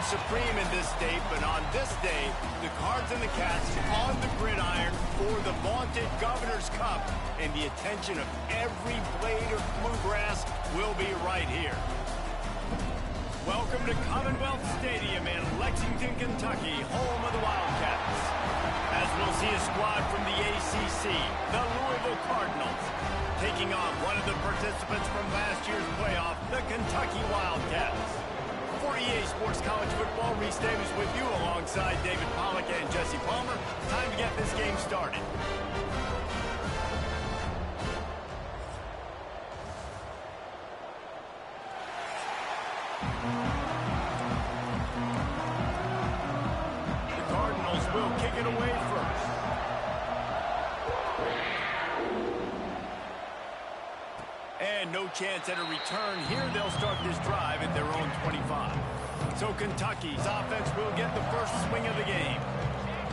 reigns supreme in this state, but on this day, the Cards and the Cats on the gridiron for the vaunted Governor's Cup, and the attention of every blade of bluegrass will be right here. Welcome to Commonwealth Stadium in Lexington, Kentucky, home of the Wildcats. As we'll see a squad from the ACC, the Louisville Cardinals, taking on one of the participants from last year's playoff, the Kentucky Wildcats. For EA Sports College Football, Reese Davis with you alongside David Pollack and Jesse Palmer. Time to get this game started. The Cardinals will kick it away first. And no chance at a return here. They'll start this drive at their own 25. So Kentucky's offense will get the first swing of the game.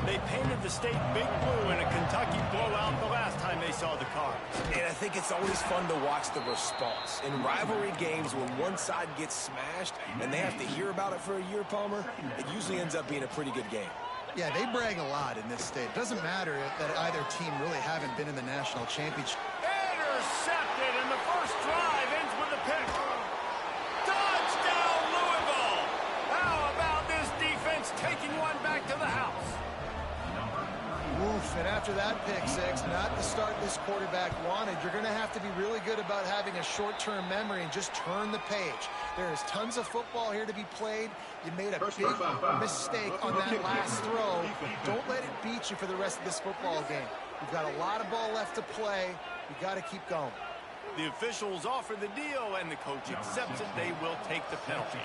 They painted the state big blue in a Kentucky blowout the last time they saw the Cards. And I think it's always fun to watch the response. In rivalry games, when one side gets smashed and they have to hear about it for a year, Palmer, it usually ends up being a pretty good game. Yeah, they brag a lot in this state. It doesn't matter that either team really haven't been in the national championship. Intercepted, and the first drive ends with a pick. Touchdown, Louisville! How about this defense taking one back to the house? Oof, and after that pick six, not the start this quarterback wanted. You're going to have to be really good about having a short-term memory and just turn the page. There is tons of football here to be played. You made a big mistake on that last throw. Don't let it beat you for the rest of this football game. You've got a lot of ball left to play. You got to keep going. The officials offer the deal, and the coach accepts it. They will take the penalty.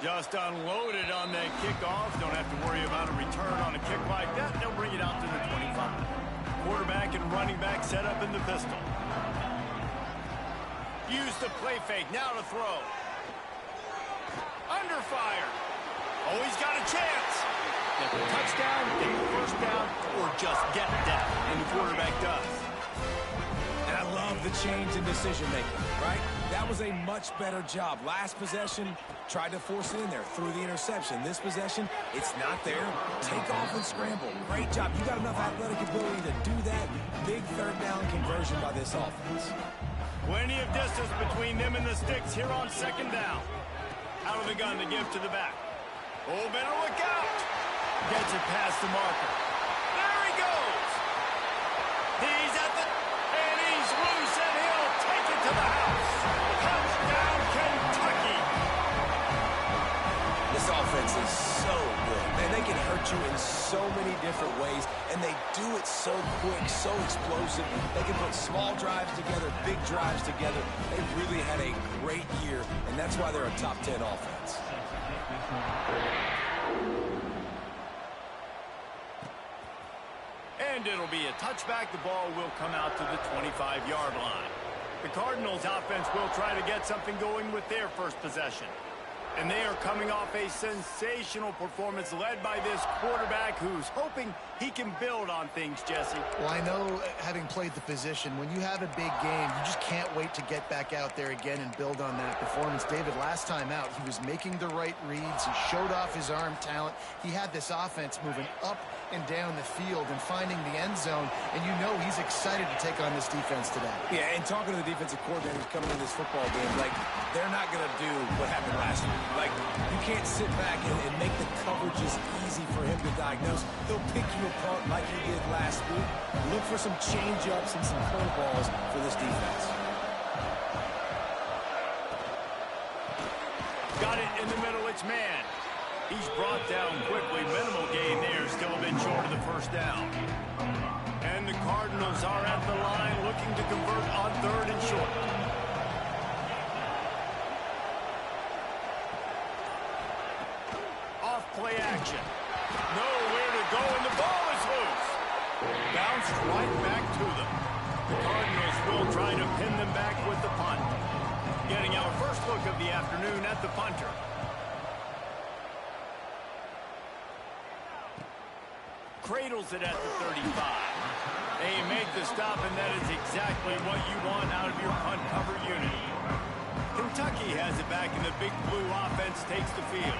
Just unloaded on that kickoff. Don't have to worry about a return on a kick like that. They'll bring it out to the 25. Quarterback and running back set up in the pistol. Use the play fake. Now to throw. Under fire. Oh, he's got a chance. Get the touchdown, get the first down, or just get down. And the quarterback does. And I love the change in decision-making, right? That was a much better job. Last possession, tried to force it in there, threw the interception. This possession, it's not there. Take off and scramble. Great job. You got enough athletic ability to do that. Big third down conversion by this offense. Plenty of distance between them and the sticks here on second down. Out of the gun to give to the back. Oh, better look out. Gets it past the marker. There he goes. He's at the... And he's loose, and he'll take it to the house. Touchdown, Kentucky. This offense is so good. Man, they can hurt you in so many different ways, and they do it so quick, so explosive. They can put small drives together, big drives together. They really had a great year, and that's why they're a top 10 offense. And it'll be a touchback. The ball will come out to the 25-yard line. The Cardinals offense will try to get something going with their first possession. And they are coming off a sensational performance led by this quarterback who's hoping he can build on things, Jesse. Well, I know, having played the position, when you have a big game, you just can't wait to get back out there again and build on that performance. David, last time out, he was making the right reads. He showed off his arm talent. He had this offense moving up and down the field and finding the end zone, and you know he's excited to take on this defense today. Yeah, and talking to the defensive coordinators coming in this football game, like, they're not going to do what happened last week. Like, you can't sit back and make the coverages easy for him to diagnose. He'll pick you apart like he did last week. Look for some change-ups and some curveballs for this defense. Got it in the middle, it's man. He's brought down quickly. Minimal gain there, still a bit short of the first down. And the Cardinals are at the line looking to convert on third and short. Off play action. Nowhere to go, and the ball is loose. Bounced right back to them. The Cardinals will try to pin them back with the punt. Getting our first look of the afternoon at the punter. Cradles it at the 35. They make the stop, and that is exactly what you want out of your punt cover unit. Can Kentucky has it back, and the Big Blue offense takes the field.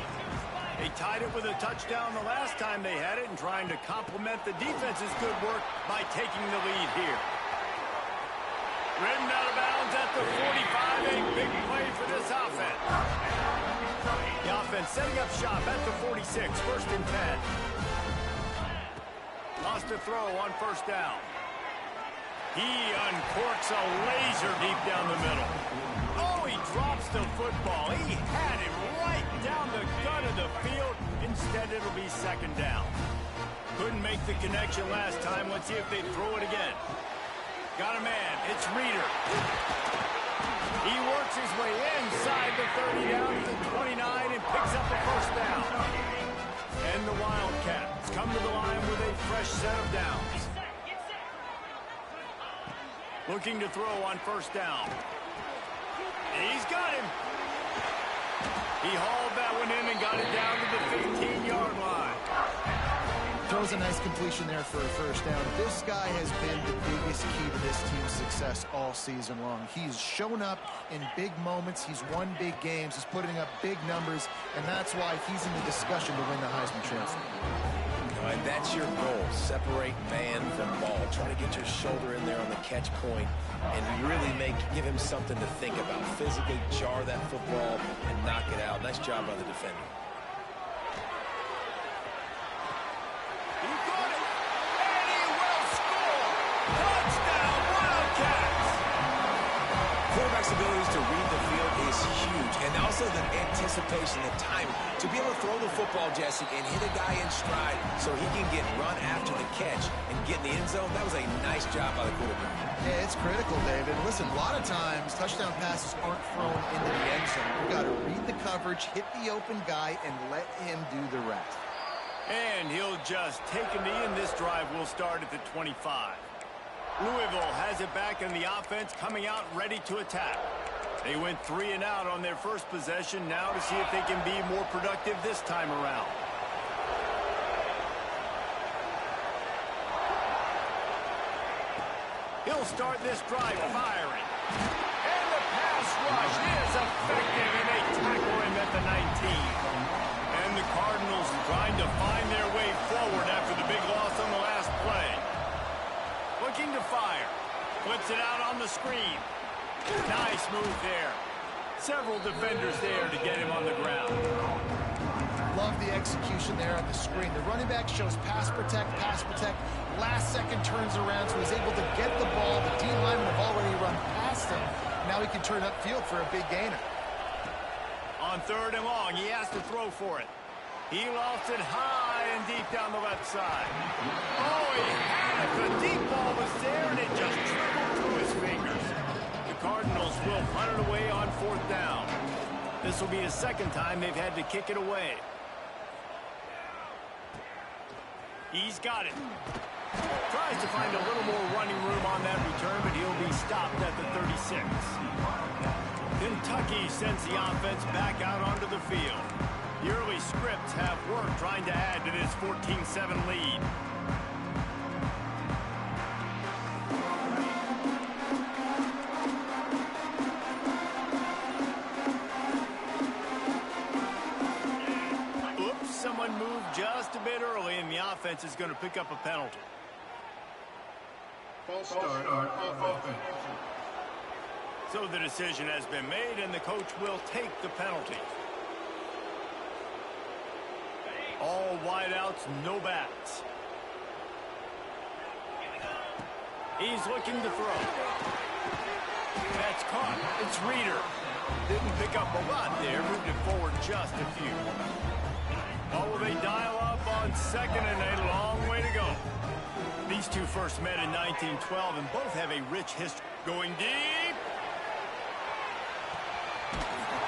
They tied it with a touchdown the last time they had it and trying to complement the defense's good work by taking the lead here. Ridden out of bounds at the 45, a big play for this offense. The offense setting up shop at the 46, 1st and 10. Lost a throw on 1st down. He uncorks a laser deep down the middle. Oh, he drops the football. He had it right down the gut of the field. Instead, it'll be 2nd down. Couldn't make the connection last time. Let's see if they throw it again. Got a man. It's Reeder. He works his way inside the 30 down to the 29 and picks up a 1st down. And the Wildcats come to the line with a fresh set of downs. Looking to throw on 1st down. He's got him. He hauled that one in and got it down to the 15-yard line. Throws a nice completion there for a 1st down. This guy has been the biggest key to this team's success all season long. He's shown up in big moments. He's won big games. He's putting up big numbers, and that's why he's in the discussion to win the Heisman Trophy. And that's your goal. Separate man from ball. Try to get your shoulder in there on the catch point and really give him something to think about. Physically jar that football and knock it out. Nice job by the defender. He got it, and he will score. Touchdown, Wildcats. Quarterback's abilities to read the field is huge, and also the anticipation, the timing. To be able to throw the football, Jesse, and hit a guy in stride so he can get run after the catch and get in the end zone, that was a nice job by the quarterback. Yeah, it's critical, David. Listen, a lot of times touchdown passes aren't thrown into the end zone. You've got to read the coverage, hit the open guy, and let him do the rest. And he'll just take a knee, and this drive will start at the 25. Louisville has it back, and the offense coming out ready to attack. They went 3 and out on their first possession. Now to see if they can be more productive this time around. He'll start this drive firing. And the pass rush is effective, and they tackle him at the 19. And the Cardinals trying to find their way forward after the big loss on the last play. Looking to fire. Puts it out on the screen. Nice move there. Several defenders there to get him on the ground. Love the execution there on the screen. The running back shows pass protect, pass protect. Last second turns around, so he's able to get the ball. The D linemen have already run past him. Now he can turn upfield for a big gainer. On 3rd and long, he has to throw for it. He lofts it high and deep down the left side. Oh, he had it. The deep ball was there, and it just trickled through his fingers. The Cardinals will punt it away on 4th down. This will be the 2nd time they've had to kick it away. He's got it. Tries to find a little more running room on that return, but he'll be stopped at the 36. Kentucky sends the offense back out onto the field. The early scripts have worked trying to add to this 14-7 lead. Oops, someone moved just a bit early, and the offense is going to pick up a penalty. False start on offense. So the decision has been made, and the coach will take the penalty. All wideouts, no bats. He's looking to throw. That's caught. It's Reeder. Didn't pick up a lot there. Moved it forward just a few. Oh, will they dial up on 2nd and a long way to go. These two first met in 1912 and both have a rich history. Going deep.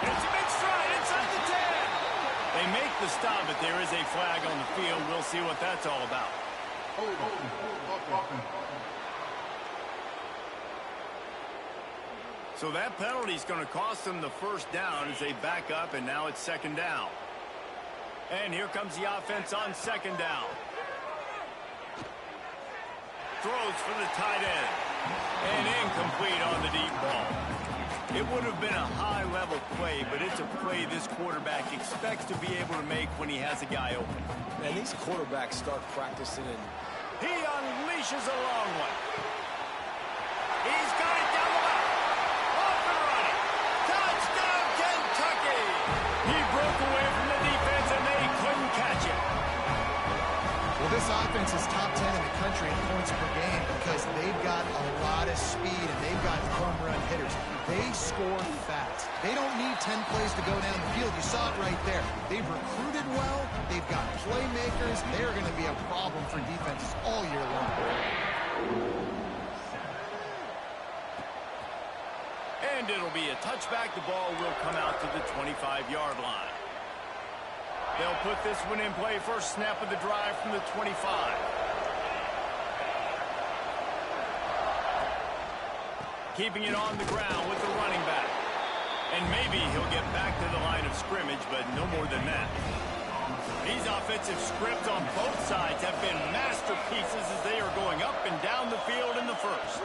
It's a big stride inside the 10. They make the stop, but there is a flag on the field. We'll see what that's all about. So that penalty is going to cost them the 1st down as they back up, and now it's 2nd down. And here comes the offense on 2nd down. Throws for the tight end. And incomplete on the deep ball. It would have been a high-level play, but it's a play this quarterback expects to be able to make when he has a guy open. And these quarterbacks start practicing and he unleashes a long one. He's got it down the left. Off and running. Touchdown, Kentucky! He broke away from the defense, and they couldn't catch it. Well, this offense is top 10 in the country in points per game because they've got a lot of speed and they've got home run hitters. They score fast. They don't need 10 plays to go down the field. You saw it right there. They've recruited well. They've got playmakers. They're going to be a problem for defenses all year long. And it'll be a touchback. The ball will come out to the 25-yard line. They'll put this one in play. First snap of the drive from the 25. Keeping it on the ground with the running back. And maybe he'll get back to the line of scrimmage, but no more than that. These offensive scripts on both sides have been masterpieces as they are going up and down the field in the first.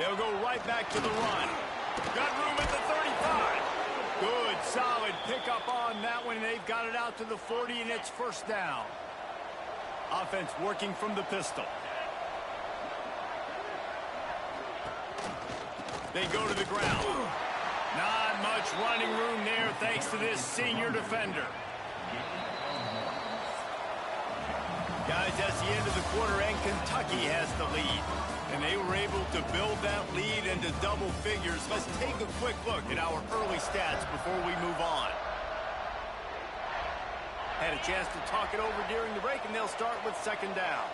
They'll go right back to the run. Got room at the 35. Good, solid pickup on that one. They've got it out to the 40, and it's first down. Offense working from the pistol. They go to the ground. Not much running room there thanks to this senior defender. Guys, that's the end of the quarter, and Kentucky has the lead. And they were able to build that lead into double figures. Let's take a quick look at our early stats before we move on. Had a chance to talk it over during the break, and they'll start with second down.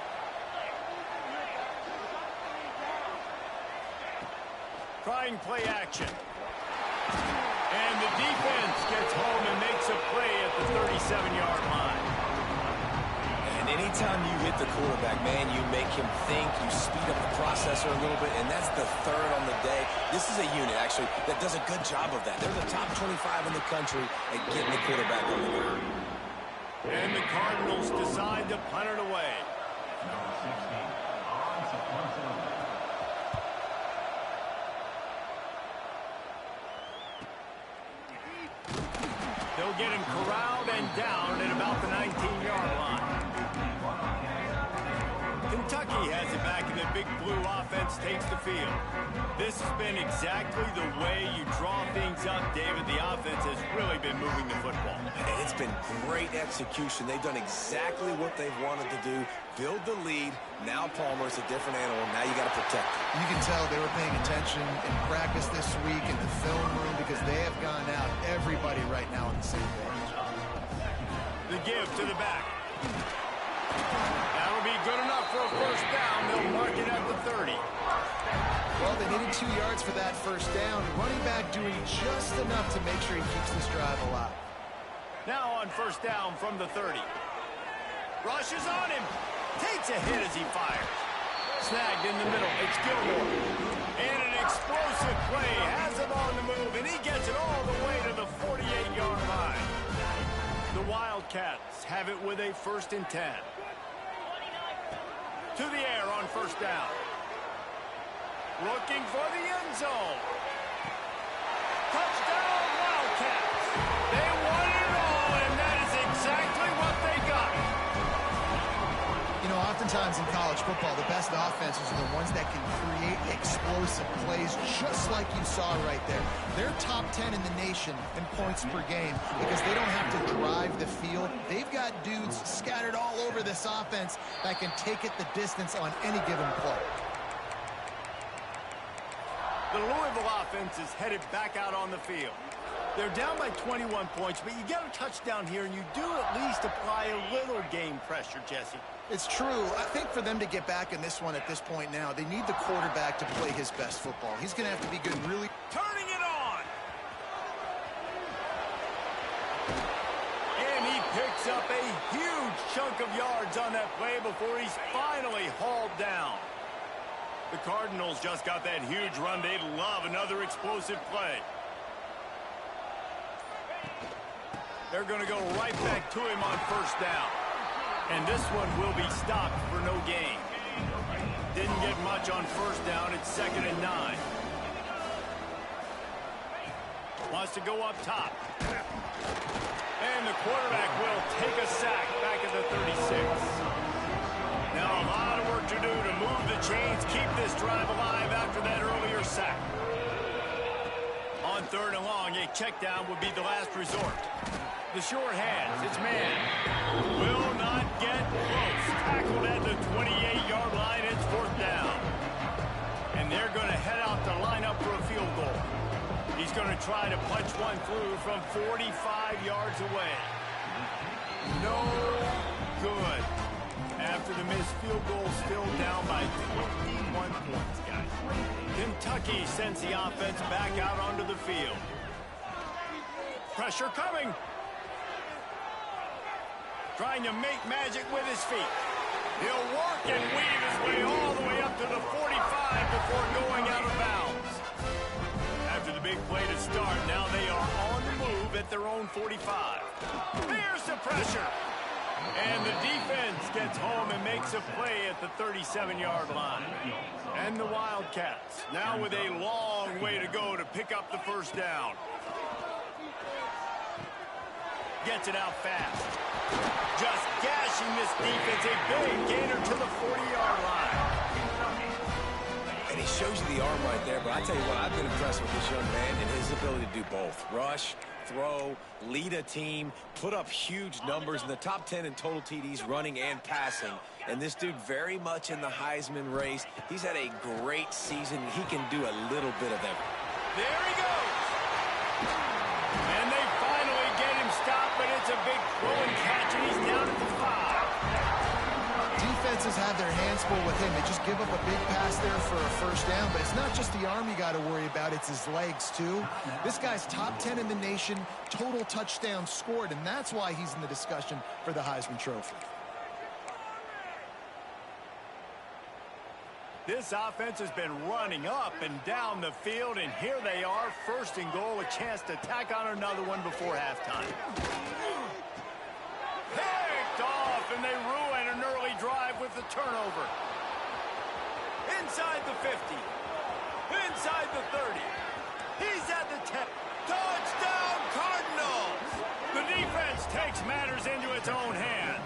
Trying play action. And the defense gets home and makes a play at the 37-yard line. anytime you hit the quarterback, man, you make him think, you speed up the processor a little bit, and that's the third on the day. This is a unit, actually, that does a good job of that. They're the top 25 in the country at getting the quarterback on the ground. And the Cardinals decide to punt it away. They'll get him corralled and down at about the 19-yard line. Kentucky has it back, and the Big Blue offense takes the field. This has been exactly the way you draw things up, David. The offense has really been moving the football. And it's been great execution. They've done exactly what they've wanted to do. Build the lead. Now Palmer's a different animal. Now you got to protect him. You can tell they were paying attention in practice this week in the film room because they have gone out, everybody right now on the same page. The give to the back. That'll be good enough for a first down. They'll mark it at the 30. Well, they needed 2 yards for that first down. The running back doing just enough to make sure he keeps this drive alive. Now on first down from the 30. Rushes on him. Takes a hit as he fires. Snagged in the middle. It's Gilmore. And an explosive play. Has it on the move, and he gets it all the way to the 48-yard line. The Wildcats have it with a 1st and 10. To the air on first down. Looking for the end zone. Touchdown, Wildcats. They won it all, and that is exactly what they got. You know, oftentimes in college football, the best offenses are the ones that can create explosive plays, just like you saw right there. They're top 10 in the nation in points per game because they don't have to drive the field. They've got dudes scattered all over this offense that can take it the distance on any given play. The Louisville offense is headed back out on the field. They're down by 21 points, but you get a touchdown here, and you do at least apply a little game pressure, Jesse. It's true. I think for them to get back in this one at this point now, they need the quarterback to play his best football. He's going to have to be good really. Turning it on! And he picks up a huge chunk of yards on that play before he's finally hauled down. The Cardinals just got that huge run. They'd love another explosive play. They're going to go right back to him on first down. And this one will be stopped for no gain. Didn't get much on first down. It's 2nd and 9. Wants to go up top. And the quarterback will take a sack back at the 36. Now a lot of work to do to move the chains, keep this drive alive after that earlier sack. On 3rd and long, a check down would be the last resort. The short hands, it's man. Will not get close. Tackled at the 28-yard line, it's 4th down. And they're going to head out to line up for a field goal. He's going to try to punch one through from 45 yards away. No good. After the missed field goal, still down by 21 points, guys. Kentucky sends the offense back out onto the field. Pressure coming. Trying to make magic with his feet. He'll work and weave his way all the way up to the 45 before going out of bounds. After the big play to start, now they are on the move at their own 45. Here's the pressure. And the defense gets home and makes a play at the 37-yard line. And the Wildcats, now with a long way to go to pick up the 1st down. Gets it out fast. Just gashing this defense, a big gainer to the 40-yard line. And he shows you the arm right there, but I tell you what, I've been impressed with this young man and his ability to do both. Rush, throw, lead a team, put up huge numbers in the top 10 in total TDs running and passing. And this dude very much in the Heisman race. He's had a great season. He can do a little bit of everything. There he goes. And they finally get him stopped, but it's a big throwing catch, and he's down at the 5. Defenses have their hands full with him. They just give up a big pass there for a 1st down, but it's not just the arm you got to worry about, it's his legs too. This guy's top 10 in the nation, total touchdowns scored, and that's why he's in the discussion for the Heisman Trophy. This offense has been running up and down the field, and here they are, 1st and goal, a chance to tack on another one before halftime. Picked off, and they ruin an early drive with the turnover. Inside the 50. Inside the 30. He's at the 10. Touchdown, Cardinals! The defense takes matters into its own hands.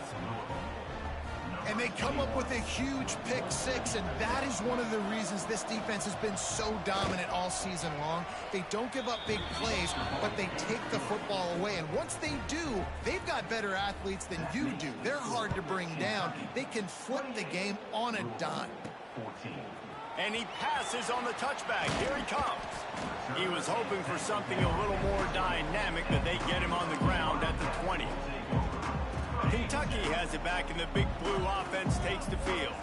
And they come up with a huge pick 6, and that is one of the reasons this defense has been so dominant all season long. They don't give up big plays, but they take the football away. And once they do, they've got better athletes than you do. They're hard to bring down. They can flip the game on a dime. And he passes on the touchback. Here he comes. He was hoping for something a little more dynamic, but they get him on the ground at the 20. Kentucky has it back, and the big blue offense takes the field.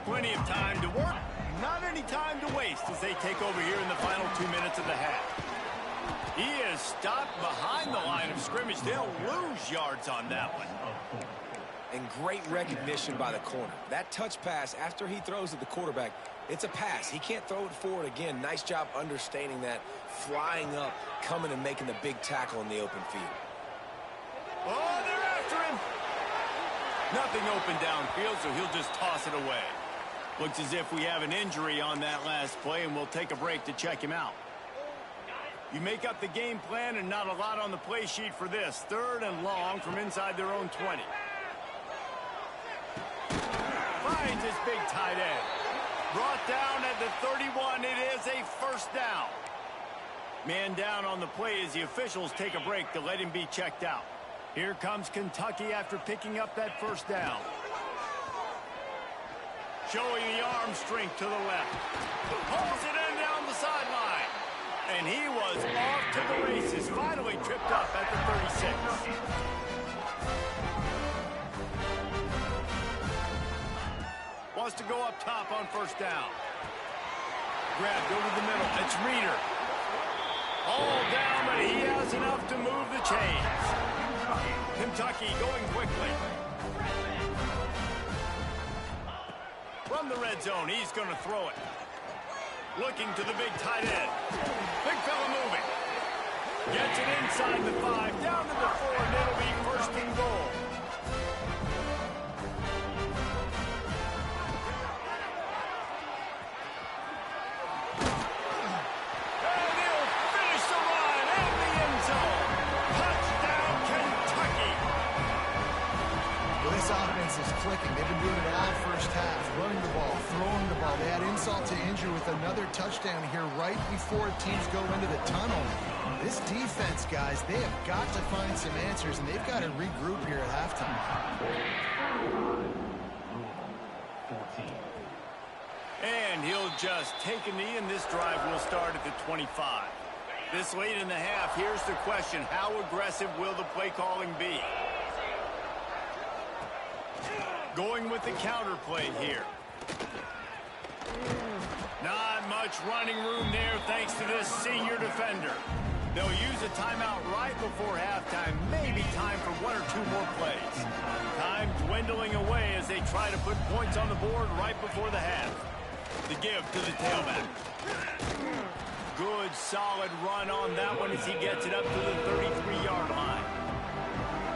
Plenty of time to work, not any time to waste as they take over here in the final 2 minutes of the half. He is stopped behind the line of scrimmage. They'll lose yards on that one. And great recognition by the corner. That touch pass after he throws at the quarterback, it's a pass. He can't throw it forward again. Nice job understanding that, flying up, coming and making the big tackle in the open field. Oh, they're after him. Nothing open downfield, so he'll just toss it away. Looks as if we have an injury on that last play, and we'll take a break to check him out. You make up the game plan, and not a lot on the play sheet for this. 3rd and long from inside their own 20. Finds his big tight end. Brought down at the 31. It is a 1st down. Man down on the play as the officials take a break to let him be checked out. Here comes Kentucky after picking up that 1st down. Showing the arm strength to the left. Pulls it in down the sideline. And he was off to the races. Finally tripped up at the 36. Wants to go up top on 1st down. Grabbed over the middle. It's Reeder. All down, but he has enough to move the chains. Kentucky going quickly. From the red zone, he's going to throw it. Looking to the big tight end. Big fella moving. Gets it inside the 5, down to the 4, and it'll be 1st and goal. And he'll finish the run and the offense is clicking. They've been doing it all first half, running the ball, throwing the ball. They had insult to injury with another touchdown here right before teams go into the tunnel. This defense, guys, they have got to find some answers, and they've got to regroup here at halftime. And he'll just take a knee, and this drive will start at the 25. This late in the half, here's the question. How aggressive will the play calling be? Going with the counter play here. Not much running room there thanks to this senior defender. They'll use a timeout right before halftime. Maybe time for one or two more plays. Time dwindling away as they try to put points on the board right before the half. The give to the tailback. Good, solid run on that one as he gets it up to the 33-yard line.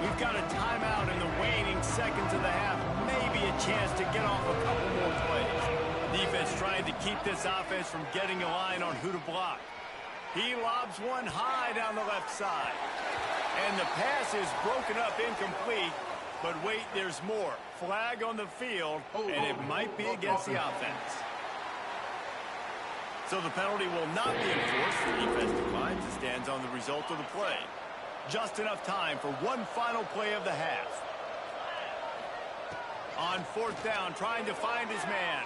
We've got a timeout in the waning seconds of the half. Maybe a chance to get off a couple more plays. Defense trying to keep this offense from getting a line on who to block. He lobs one high down the left side. And the pass is broken up incomplete. But wait, there's more. Flag on the field, and it might be against the offense. So the penalty will not be enforced. The defense declines and stands on the result of the play. Just enough time for one final play of the half. On fourth down, trying to find his man.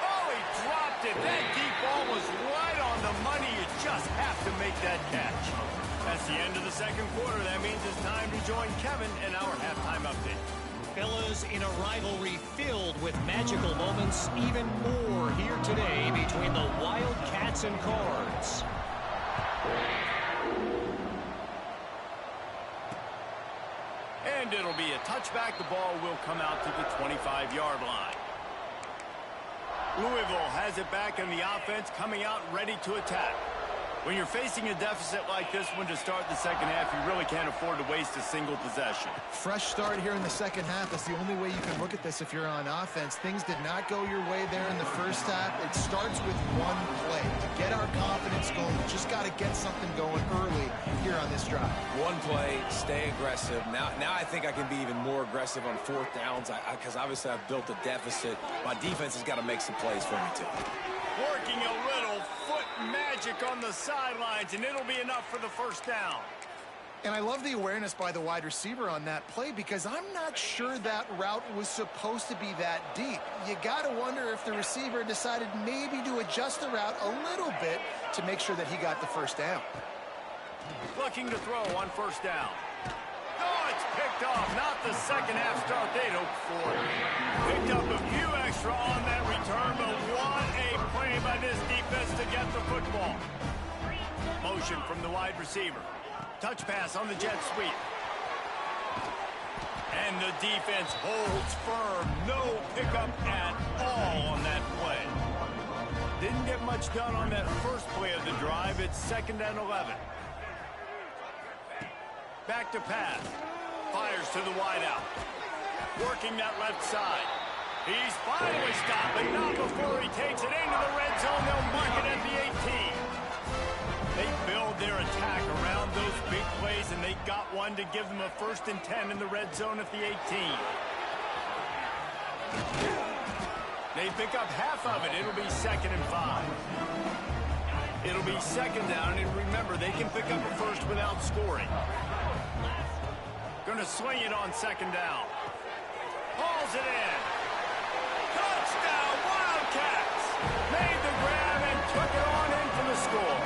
Oh, he dropped it. That deep ball was right on the money. You just have to make that catch. That's the end of the second quarter. That means it's time to join Kevin in our halftime update. Fellas, in a rivalry filled with magical moments, even more here today between the Wildcats and Cards. And it'll be a touchback. The ball will come out to the 25-yard line. Louisville has it back in the offense, coming out ready to attack. When you're facing a deficit like this one to start the second half, you really can't afford to waste a single possession. Fresh start here in the second half. That's the only way you can look at this if you're on offense. Things did not go your way there in the first half. It starts with one play. To get our confidence going, we just got to get something going early here on this drive. One play, stay aggressive. Now I think I can be even more aggressive on fourth downs because obviously I've built a deficit. My defense has got to make some plays for me too. Working a little foot magic on the sidelines, and it'll be enough for the first down. And I love the awareness by the wide receiver on that play because I'm not sure that route was supposed to be that deep. You got to wonder if the receiver decided maybe to adjust the route a little bit to make sure that he got the first down. Looking to throw on first down. Oh, it's picked off. Not the second half start they'd hoped for. Picked up a few extra on that return, but what a play by this defense to get the football. Motion from the wide receiver. Touch pass on the jet sweep. And the defense holds firm. No pickup at all on that play. Didn't get much done on that first play of the drive. It's 2nd and 11. Back to pass. Fires to the wideout. Working that left side. He's finally stopped, but not before he takes it into the red zone. They'll mark it at the 18. They build their attack around those big plays, and they got one to give them a 1st and 10 in the red zone at the 18. They pick up half of it. It'll be 2nd and 5. It'll be 2nd down, and remember, they can pick up a first without scoring. Going to swing it on 2nd down. Hauls it in. Touchdown, Wildcats! Made the grab and took it on in for the score.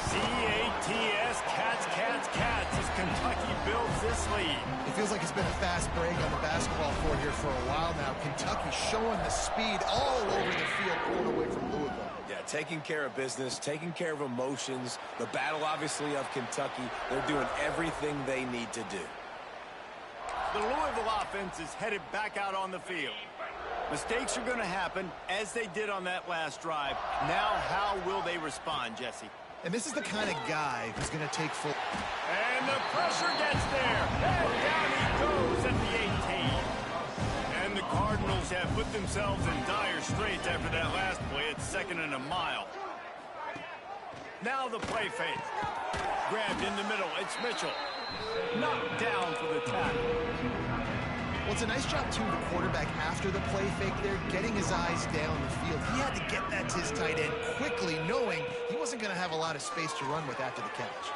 C-A-T-S, Cats, Cats, Cats, as Kentucky builds this lead. It feels like it's been a fast break on the basketball court here for a while now. Kentucky showing the speed all over the field, pulling away from Louisville. Yeah, taking care of business, taking care of emotions. The battle, obviously, of Kentucky. They're doing everything they need to do. The Louisville offense is headed back out on the field. Mistakes are going to happen, as they did on that last drive. Now, how will they respond, Jesse? And this is the kind of guy who's going to take full. And the pressure gets there. And down he goes at the 18. And the Cardinals have put themselves in dire straits after that last play. It's 2nd and a mile. Now the play fake. Grabbed in the middle. It's Mitchell. Knocked down for the tackle. Well, it's a nice job, too, the quarterback after the play fake there, getting his eyes down the field. He had to get that to his tight end quickly, knowing he wasn't going to have a lot of space to run with after the catch.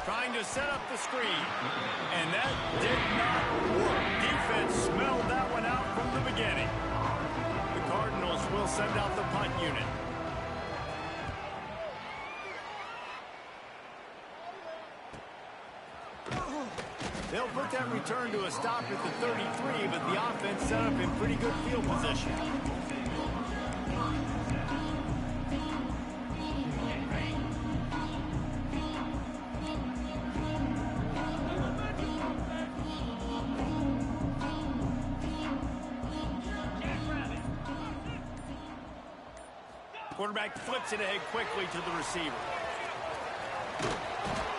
Trying to set up the screen. And that did not work. Defense smelled that one out from the beginning. The Cardinals will send out the punt unit. They'll put that return to a stop at the 33, but the offense set up in pretty good field position. Quarterback flips it ahead quickly to the receiver.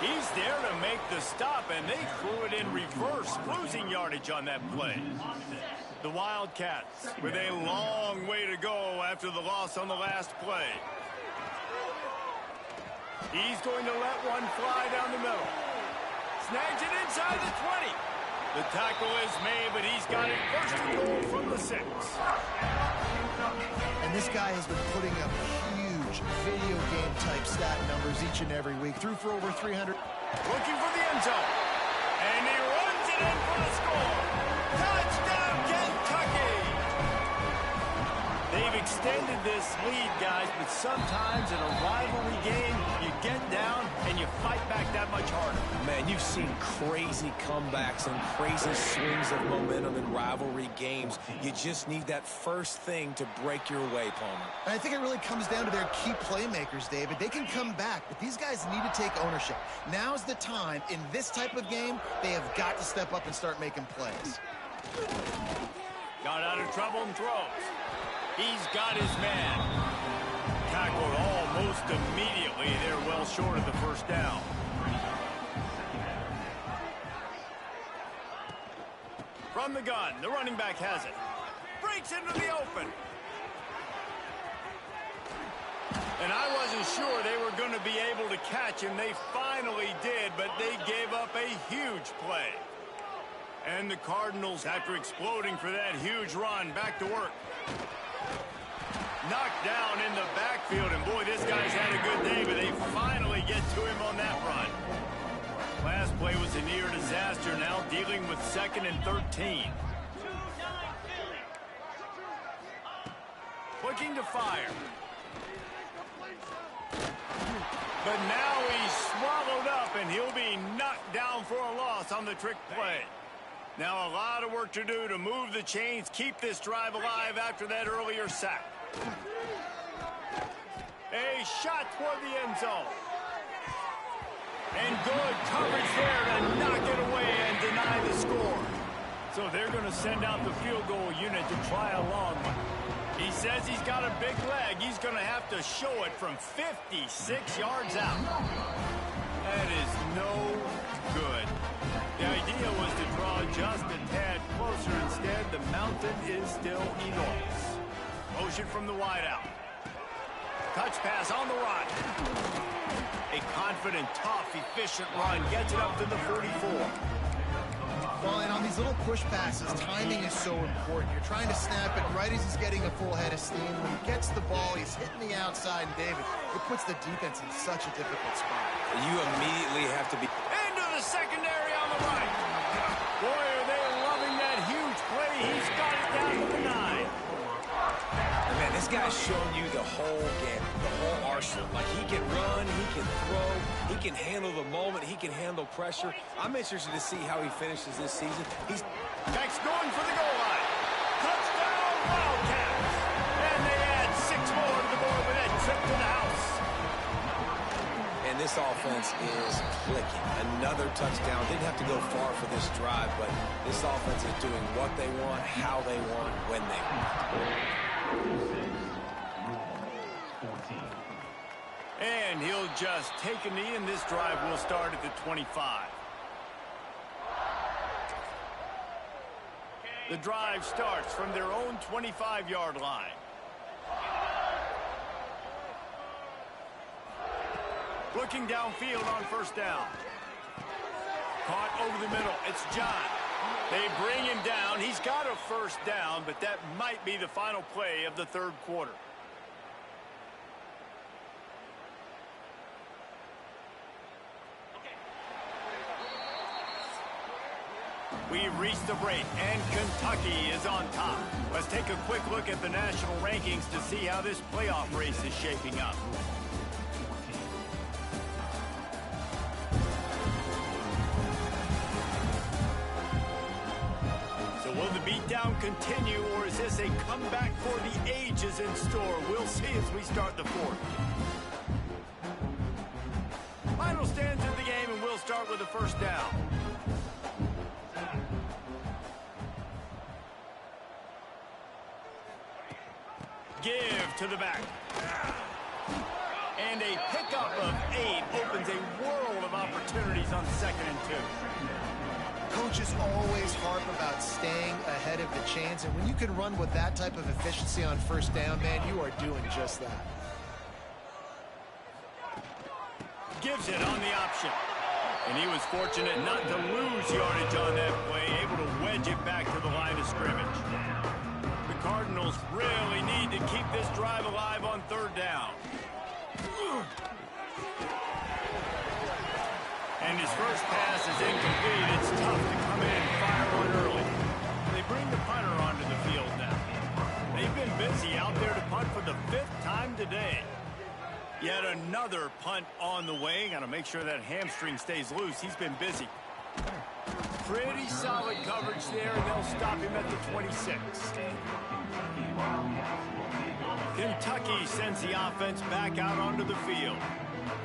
He's there to make the stop, and they threw it in reverse, losing yardage on that play. The Wildcats with a long way to go after the loss on the last play. He's going to let one fly down the middle. Snags it inside the 20. The tackle is made, but he's got it first and goal from the 6. And this guy has been putting up huge video game type stat numbers each and every week. Threw for over 300. Looking for the end zone. And he runs it in for the score. Touchdown, Kentucky! They've extended this lead, guys, but sometimes in a rivalry game, you get down and you fight back that much harder. Man, you've seen crazy comebacks and crazy swings of momentum in rivalry games. You just need that first thing to break your way, Palmer. And I think it really comes down to their key playmakers, David. They can come back, but these guys need to take ownership. Now's the time. In this type of game, they have got to step up and start making plays. Got out of trouble and throws. He's got his man. Tackled almost immediately. They're well short of the first down. From the gun, the running back has it. Breaks into the open. And I wasn't sure they were going to be able to catch him. They finally did, but they gave up a huge play. And the Cardinals, after exploding for that huge run, back to work. Knocked down in the backfield, and boy, this guy's had a good day, but they finally get to him on that run. Last play was a near disaster, now dealing with 2nd and 13. Looking to fire. But now he's swallowed up, and he'll be knocked down for a loss on the trick play. Now a lot of work to do to move the chains, keep this drive alive after that earlier sack. A shot toward the end zone. And good coverage there to knock it away and deny the score. So they're going to send out the field goal unit to try a long one. He says he's got a big leg. He's going to have to show it from 56 yards out. That is no good. The idea was to draw just a tad closer. Instead, the mountain is still enormous. Motion from the wideout. Touch pass on the run. A confident, tough, efficient run. Gets it up to the 44. Well, and on these little push passes, timing is so important. You're trying to snap it right as he's getting a full head of steam. When he gets the ball, he's hitting the outside, and David, it puts the defense in such a difficult spot. You immediately have to be... Into the secondary on the right. Boy, are they loving that huge play. He's got it down to the 9. Man, this guy's showing you the whole game, the whole arsenal. Like, he can run, he can throw, he can handle the moment, he can handle pressure. I'm interested to see how he finishes this season. He's Next going for the goal line. Touchdown, Wildcats. And they add 6 more to the board with that trip to the house. And this offense is clicking. Another touchdown. Didn't have to go far for this drive, but this offense is doing what they want, how they want, when they want. And he'll just take a knee, and this drive will start at the 25. The drive starts from their own 25-yard line. Looking downfield on first down. Caught over the middle. It's John. They bring him down. He's got a first down, but that might be the final play of the third quarter. We've reached the break, and Kentucky is on top. Let's take a quick look at the national rankings to see how this playoff race is shaping up. So will the beatdown continue, or is this a comeback for the ages in store? We'll see as we start the fourth. Final stands of the game, and we'll start with the first down. Give to the back. And a pickup of 8 opens a world of opportunities on 2nd and 2. Coaches always harp about staying ahead of the chains, and when you can run with that type of efficiency on first down, man, you are doing just that. Gives it on the option. And he was fortunate not to lose yardage on that play, able to wedge it back to the line of scrimmage. The Cardinals really need to keep this drive alive on third down. And his first pass is incomplete. It's tough to come in and fire one early. They bring the punter onto the field now. They've been busy out there to punt for the 5th time today. Yet another punt on the way. Got to make sure that hamstring stays loose. He's been busy. Pretty solid coverage there, and they'll stop him at the 26. Kentucky sends the offense back out onto the field.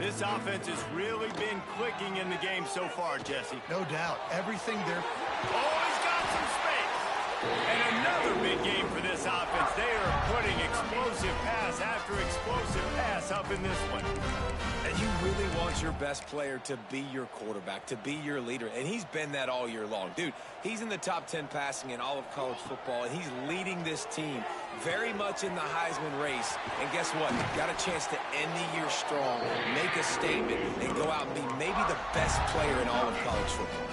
This offense has really been clicking in the game so far, Jesse. No doubt. Everything there. Oh, he's got some space. And another big game for this offense. They are putting explosive pass after explosive pass up in this one. And you really want your best player to be your quarterback, to be your leader. And he's been that all year long. Dude, he's in the top 10 passing in all of college football, and he's leading this team very much in the Heisman race. And guess what? Got a chance to end the year strong, make a statement, and go out and be maybe the best player in all of college football.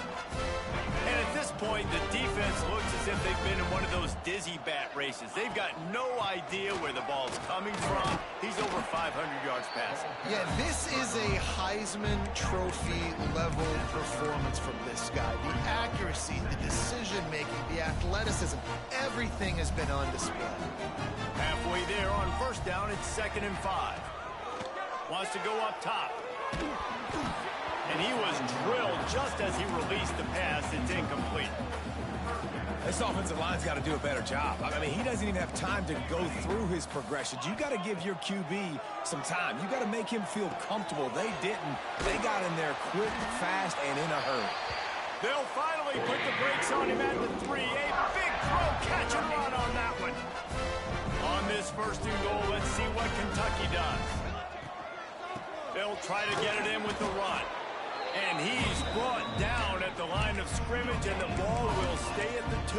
And at this point, the defense looks as if they've been in one of those dizzy bat races. They've got no idea where the ball's coming from. He's over 500 yards passing. Yeah, this is a Heisman Trophy level performance from this guy. The accuracy, the decision-making, the athleticism, everything has been on display. Halfway there on first down, it's 2nd and 5. Wants to go up top. And he was drilled just as he released the pass. It's incomplete. This offensive line's got to do a better job. I mean, he doesn't even have time to go through his progressions. You got to give your QB some time. You got to make him feel comfortable. They didn't. They got in there quick, fast, and in a hurry. They'll finally put the brakes on him at the 3. A big throw, catch and run on that one. On this 1st and goal, let's see what Kentucky does. They'll try to get it in with the run. And he's brought down at the line of scrimmage, and the ball will stay at the 2.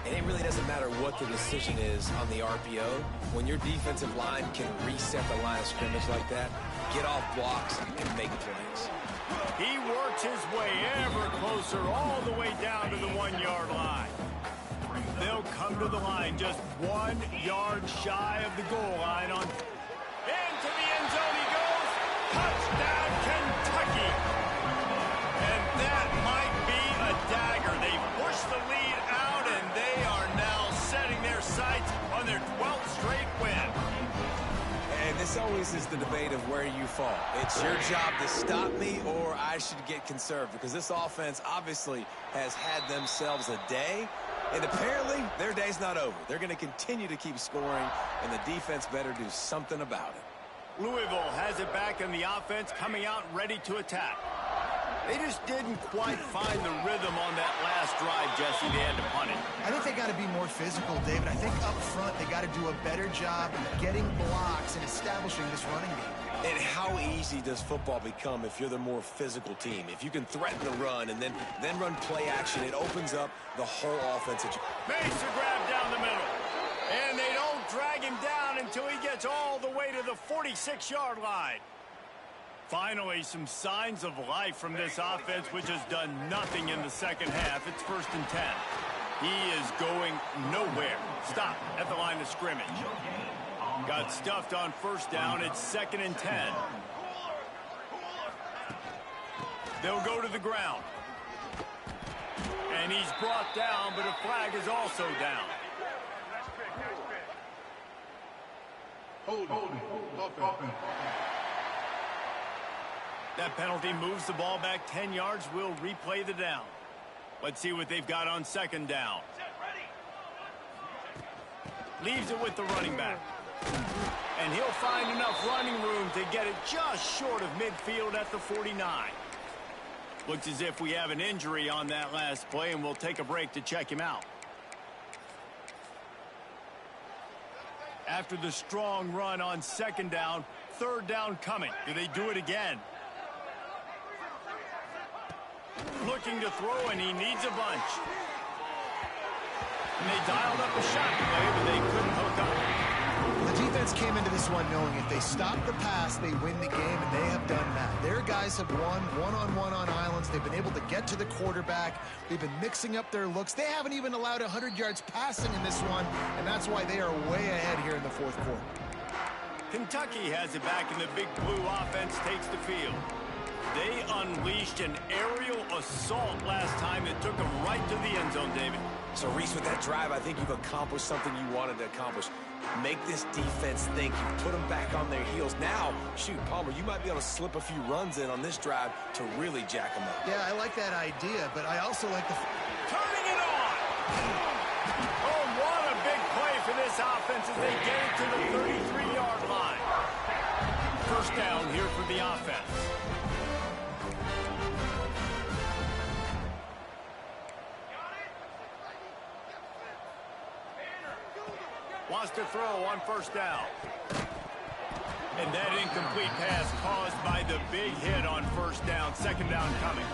And it really doesn't matter what the decision is on the RPO. When your defensive line can reset the line of scrimmage like that, get off blocks and make plays. He works his way ever closer all the way down to the 1-yard line. They'll come to the line just 1 yard shy of the goal line. Into the end zone he goes. Touchdown, Kentucky. And that might be a dagger. They push the lead out, and they are now setting their sights on their 12th straight win. And this always is the debate of where you fall. It's your job to stop me, or I should get conserved, because this offense obviously has had themselves a day, and apparently their day's not over. They're going to continue to keep scoring, and the defense better do something about it. Louisville has it back, and the offense coming out ready to attack. They just didn't quite find the rhythm on that last drive, Jesse. They had to punt it. I think they got to be more physical, David. I think up front they got to do a better job of getting blocks and establishing this running game. And how easy does football become if you're the more physical team? If you can threaten the run and then run play action, it opens up the whole offense. Makes a grab down the middle. And they don't drag him down until he gets all the way to the 46-yard line. Finally, some signs of life from this offense, which has done nothing in the second half. It's 1st and 10. He is going nowhere. Stop at the line of scrimmage. Got stuffed on 1st down. It's 2nd and 10. They'll go to the ground. And he's brought down, but a flag is also down. Holding. Offense. That penalty moves the ball back 10 yards. We'll replay the down. Let's see what they've got on 2nd down. Leaves it with the running back. And he'll find enough running room to get it just short of midfield at the 49. Looks as if we have an injury on that last play, and we'll take a break to check him out. After the strong run on 2nd down, 3rd down coming. Do they do it again? Looking to throw, and he needs a bunch. And they dialed up a shot play, but they couldn't hook up. The defense came into this one knowing if they stop the pass, they win the game, and they have done that. Their guys have won one-on-one on islands. They've been able to get to the quarterback. They've been mixing up their looks. They haven't even allowed 100 yards passing in this one, and that's why they are way ahead here in the 4th quarter. Kentucky has it back, and the big blue offense takes the field. They unleashed an aerial assault last time that took them right to the end zone, David. So, Reese, with that drive, I think you've accomplished something you wanted to accomplish. Make this defense think. You put them back on their heels. Now, shoot, Palmer, you might be able to slip a few runs in on this drive to really jack them up. Yeah, I like that idea, but I also like the... Turning it on! Oh, what a big play for this offense as they get it to the 33-yard line. 1st down here for the offense. Wants to throw on 1st down. And that incomplete pass caused by the big hit on 1st down. 2nd down coming.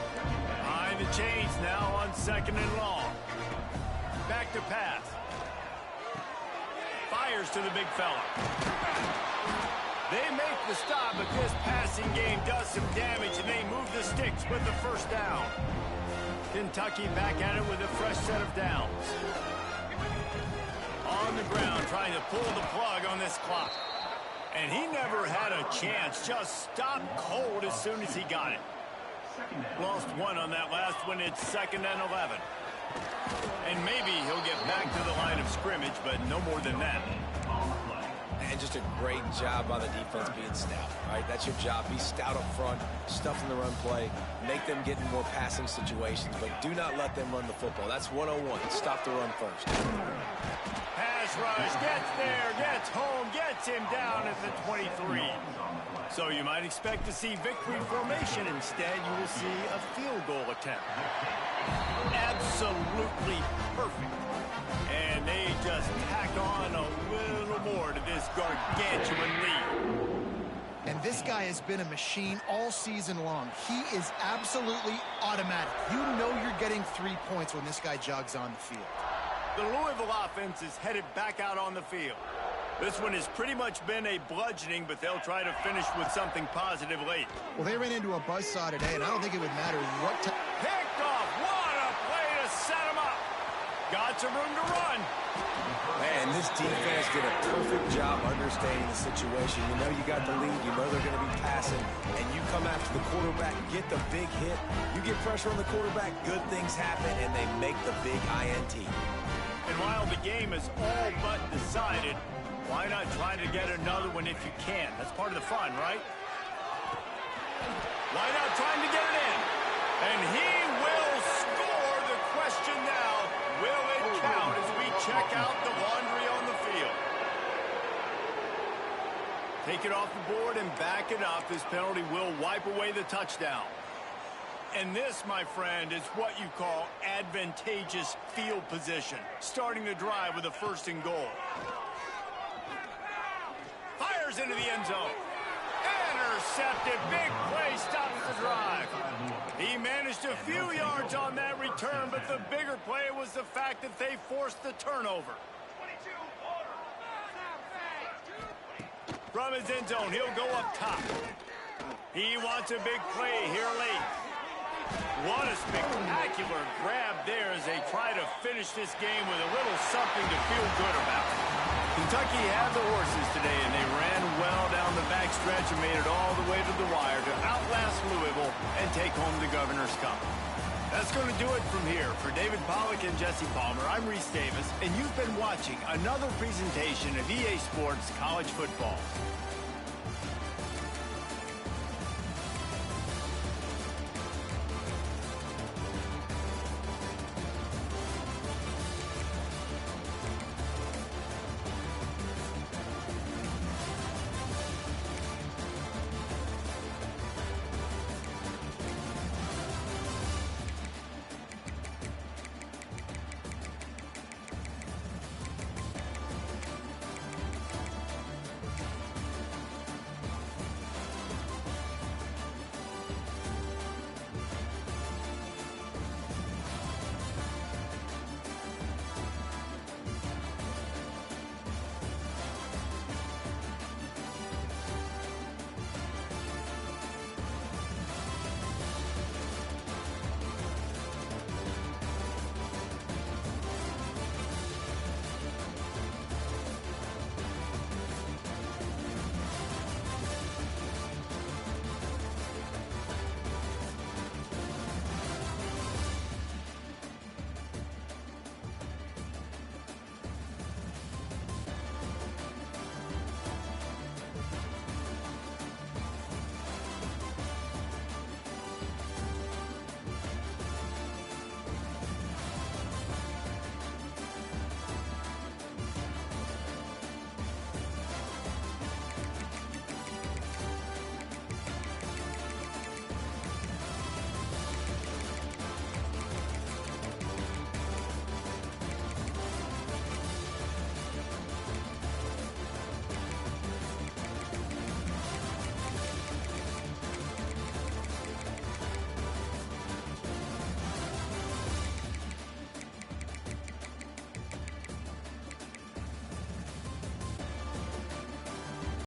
Behind the chains now on 2nd and long. Back to pass. Fires to the big fella. They make the stop, but this passing game does some damage, and they move the sticks with the 1st down. Kentucky back at it with a fresh set of downs. On the ground, trying to pull the plug on this clock. And he never had a chance. Just stopped cold as soon as he got it. Lost one on that last one. It's 2nd and 11. And maybe he'll get back to the line of scrimmage, but no more than that. And just a great job by the defense being stout, right? That's your job. Be stout up front, stuff in the run play, make them get in more passing situations, but do not let them run the football. That's 101. Stop the run first. Pass rush, gets there, gets home, gets him down at the 23. So you might expect to see victory formation. Instead, you will see a field goal attempt. Absolutely perfect. And they just tack on a little more to this gargantuan lead. And this guy has been a machine all season long. He is absolutely automatic. You know you're getting 3 points when this guy jogs on the field. The Louisville offense is headed back out on the field. This one has pretty much been a bludgeoning, but they'll try to finish with something positive late. Well, they ran into a buzzsaw today, and I don't think it would matter what time. Picked off. What a play to set him up. Got some room to run. Man, this defense did a perfect job understanding the situation. You know you got the lead. You know they're going to be passing. And you come after the quarterback, get the big hit. You get pressure on the quarterback, good things happen, and they make the big INT. And while the game is all but decided, why not try to get another one if you can? That's part of the fun, right? Why not trying to get it in? And he will score. The question now, will it count as we check out the laundry on the field? Take it off the board and back it up. This penalty will wipe away the touchdown. And this, my friend, is what you call advantageous field position. Starting the drive with a 1st and goal. Fires into the end zone. Intercepted. Big play stops the drive. He managed a few yards on that return, but the bigger play was the fact that they forced the turnover. From his end zone, he'll go up top. He wants a big play here late. What a spectacular grab there as they try to finish this game with a little something to feel good about. Kentucky had the horses today, and they ran well down the backstretch and made it all the way to the wire to outlast Louisville and take home the Governor's Cup. That's going to do it from here. For David Pollack and Jesse Palmer, I'm Reese Davis, and you've been watching another presentation of EA Sports College Football.